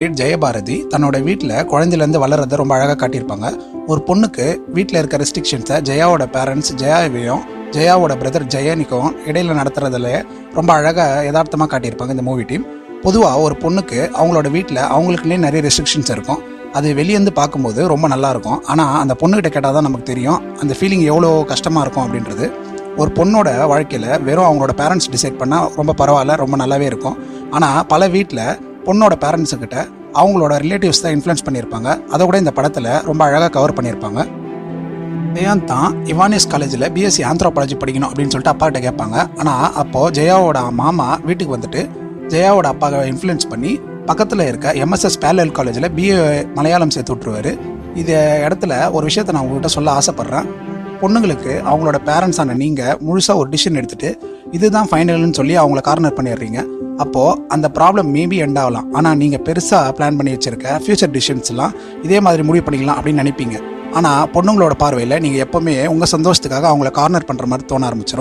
ஜெயபாரதி தன்னோட வீட்டில் குழந்தையிலேருந்து வளர்றத ரொம்ப அழகாக காட்டியிருப்பாங்க. ஒரு பொண்ணுக்கு வீட்டில் இருக்க ரெஸ்ட்ரிக்ஷன்ஸை ஜெயாவோட பேரண்ட்ஸ் ஜெயாவையும் ஜெயாவோட பிரதர் ஜெயனிக்கும் இடையில நடத்துறதுல ரொம்ப அழகாக யதார்த்தமாக காட்டியிருப்பாங்க இந்த மூவி டீம். பொதுவாக ஒரு பொண்ணுக்கு அவங்களோட வீட்டில் அவங்களுக்குன்னே நிறைய ரெஸ்ட்ரிக்ஷன்ஸ் இருக்கும். அது வெளியேந்து பார்க்கும்போது ரொம்ப நல்லாயிருக்கும். ஆனால் அந்த பொண்ணுக்கிட்ட கேட்டால் தான் நமக்கு தெரியும் அந்த ஃபீலிங் எவ்வளோ கஷ்டமாக இருக்கும் அப்படின்றது. ஒரு பொண்ணோட வாழ்க்கையில் வெறும் அவங்களோட பேரண்ட்ஸ் டிசைட் பண்ணால் ரொம்ப பரவாயில்ல, ரொம்ப நல்லாவே இருக்கும். ஆனால் பல வீட்டில் பொண்ணோட பேரண்ட்ஸுக்கிட்ட அவங்களோட ரிலேட்டிவ்ஸ் தான் இன்ஃப்ளூயன்ஸ் பண்ணியிருப்பாங்க. அதை கூட இந்த படத்தில் ரொம்ப அழகாக கவர் பண்ணியிருப்பாங்க. ஜெயான் தான் இவானியஸ் காலேஜில் பிஎஸ்சி ஆந்த்ரோபாலஜி படிக்கணும் அப்படின்னு சொல்லிட்டு அப்பாக்கிட்ட கேட்பாங்க. ஆனால் அப்போது ஜெயாவோட மாமா வீட்டுக்கு வந்துட்டு ஜெயாவோட அப்பாவை இன்ஃப்ளூயன்ஸ் பண்ணி பக்கத்தில் இருக்க எம்எஸ்எஸ் பேரலல் காலேஜில் பிஏ மலையாளம் சேர்த்து விட்ருவார். இது இடத்துல ஒரு விஷயத்தை நான் உங்கள்கிட்ட சொல்ல ஆசைப்பட்றேன். பொண்ணுங்களுக்கு அவங்களோட பேரண்ட்ஸான நீங்கள் முழுசாக ஒரு டிசிஷன் எடுத்துகிட்டு இதுதான் ஃபைனல்னு சொல்லி அவங்கள கார்னர் பண்ணிடுறீங்க. அப்போது அந்த ப்ராப்ளம் மேபி எண்ட் ஆகலாம். ஆனால் நீங்கள் பெருசாக பிளான் பண்ணி வச்சுருக்க ஃப்யூச்சர் டிசிஷன்ஸ்லாம் இதே மாதிரி முடிவு பண்ணிக்கலாம் அப்படின்னு நினைப்பீங்க. ஆனால் பொண்ணுங்களோட பார்வையில் நீங்கள் எப்போவுமே உங்கள் சந்தோஷத்துக்காக அவங்கள கார்னர் பண்ணுற மாதிரி தோண ஆரம்பிச்சிடும்.